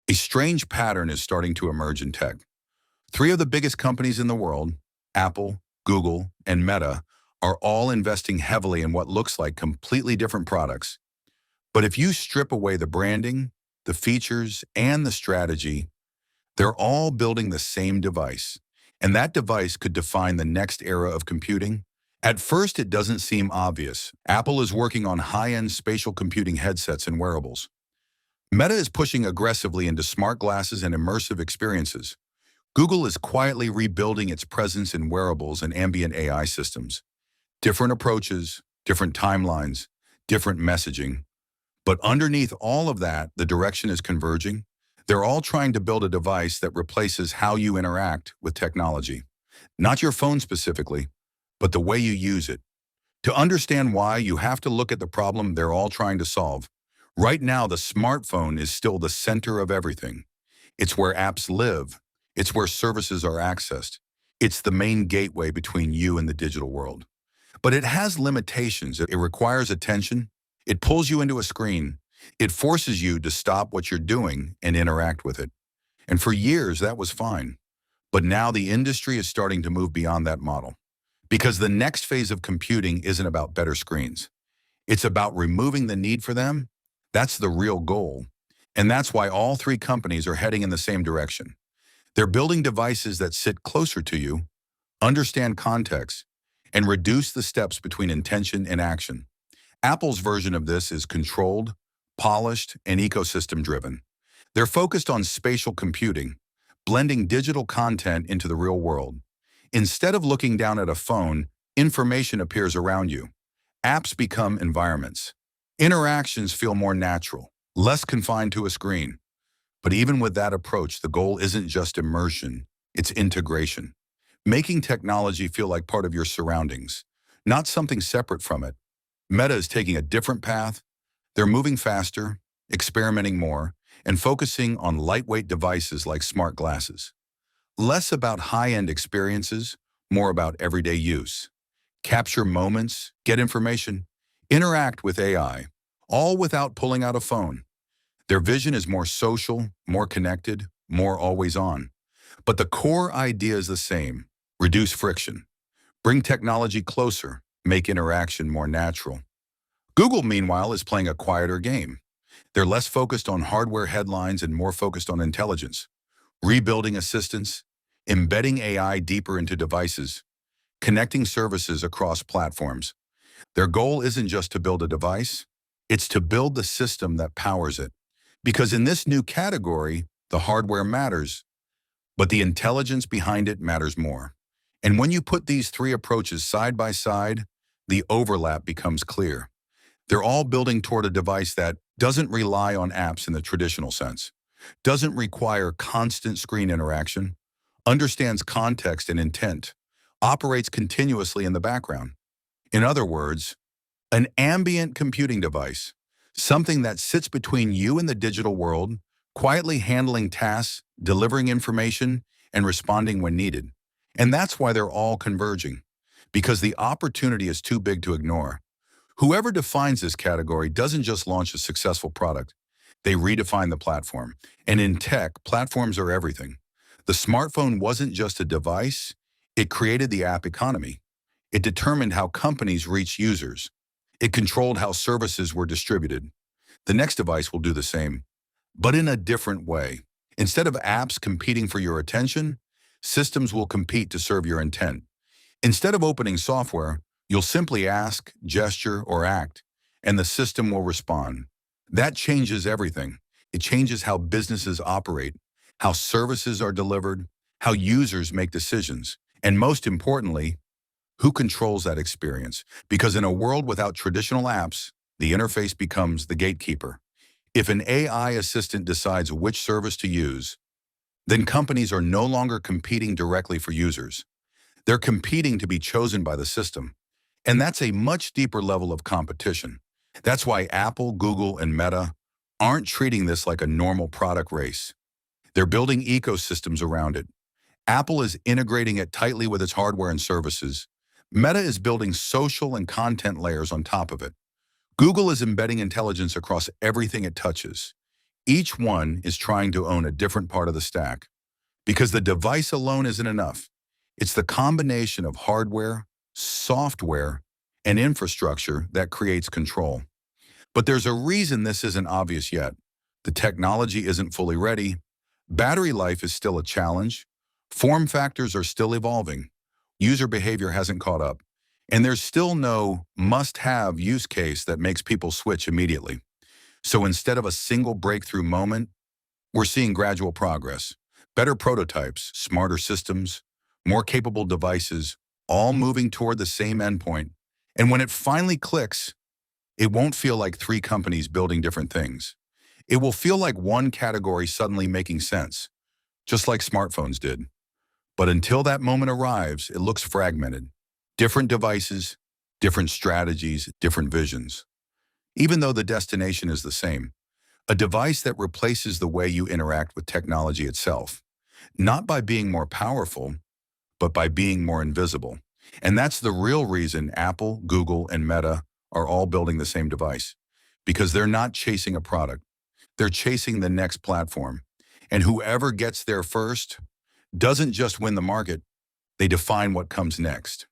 A strange pattern is starting to emerge in tech. Three of the biggest companies in the world, Apple, Google, and Meta, are all investing heavily in what looks like completely different products. But if you strip away the branding, the features, and the strategy, they're all building the same device. And that device could define the next era of computing. At first, it doesn't seem obvious. Apple is working on high-end spatial computing headsets and wearables. Meta is pushing aggressively into smart glasses and immersive experiences. Google is quietly rebuilding its presence in wearables and ambient AI systems. Different approaches, different timelines, different messaging. But underneath all of that, the direction is converging. They're all trying to build a device that replaces how you interact with technology. Not your phone specifically, but the way you use it. To understand why, you have to look at the problem they're all trying to solve. Right now, the smartphone is still the center of everything. It's where apps live. It's where services are accessed. It's the main gateway between you and the digital world. But it has limitations. It requires attention. It pulls you into a screen. It forces you to stop what you're doing and interact with it. And for years, that was fine. But now the industry is starting to move beyond that model. Because the next phase of computing isn't about better screens. It's about removing the need for them. That's the real goal. And that's why all three companies are heading in the same direction. They're building devices that sit closer to you, understand context, and reduce the steps between intention and action. Apple's version of this is controlled, polished, and ecosystem-driven. They're focused on spatial computing, blending digital content into the real world. Instead of looking down at a phone, information appears around you. Apps become environments. Interactions feel more natural, less confined to a screen. But even with that approach, the goal isn't just immersion, it's integration. Making technology feel like part of your surroundings, not something separate from it. Meta is taking a different path. They're moving faster, experimenting more, and focusing on lightweight devices like smart glasses. Less about high-end experiences, more about everyday use. Capture moments, get information, interact with AI, all without pulling out a phone. Their vision is more social, more connected, more always on. But the core idea is the same: reduce friction, bring technology closer, make interaction more natural. Google, meanwhile, is playing a quieter game. They're less focused on hardware headlines and more focused on intelligence, rebuilding assistants, embedding AI deeper into devices, connecting services across platforms. Their goal isn't just to build a device, it's to build the system that powers it. Because in this new category, the hardware matters, but the intelligence behind it matters more. And when you put these three approaches side by side, the overlap becomes clear. They're all building toward a device that doesn't rely on apps in the traditional sense, doesn't require constant screen interaction, understands context and intent, operates continuously in the background. In other words, an ambient computing device, something that sits between you and the digital world, quietly handling tasks, delivering information, and responding when needed. And that's why they're all converging, because the opportunity is too big to ignore. Whoever defines this category doesn't just launch a successful product, they redefine the platform. And in tech, platforms are everything. The smartphone wasn't just a device, it created the app economy. It determined how companies reach users. It controlled how services were distributed. The next device will do the same, but in a different way. Instead of apps competing for your attention, systems will compete to serve your intent. Instead of opening software, you'll simply ask, gesture, or act, and the system will respond. That changes everything. It changes how businesses operate, how services are delivered, how users make decisions, and most importantly, who controls that experience? Because in a world without traditional apps, the interface becomes the gatekeeper. If an AI assistant decides which service to use, then companies are no longer competing directly for users. They're competing to be chosen by the system. And that's a much deeper level of competition. That's why Apple, Google, and Meta aren't treating this like a normal product race. They're building ecosystems around it. Apple is integrating it tightly with its hardware and services. Meta is building social and content layers on top of it. Google is embedding intelligence across everything it touches. Each one is trying to own a different part of the stack. Because the device alone isn't enough. It's the combination of hardware, software, and infrastructure that creates control. But there's a reason this isn't obvious yet. The technology isn't fully ready. Battery life is still a challenge. Form factors are still evolving. User behavior hasn't caught up. And there's still no must-have use case that makes people switch immediately. So instead of a single breakthrough moment, we're seeing gradual progress. Better prototypes, smarter systems, more capable devices, all moving toward the same endpoint. And when it finally clicks, it won't feel like three companies building different things. It will feel like one category suddenly making sense, just like smartphones did. But until that moment arrives, it looks fragmented. Different devices, different strategies, different visions. Even though the destination is the same, a device that replaces the way you interact with technology itself, not by being more powerful, but by being more invisible. And that's the real reason Apple, Google, and Meta are all building the same device, because they're not chasing a product. They're chasing the next platform. And whoever gets there first doesn't just win the market, they define what comes next.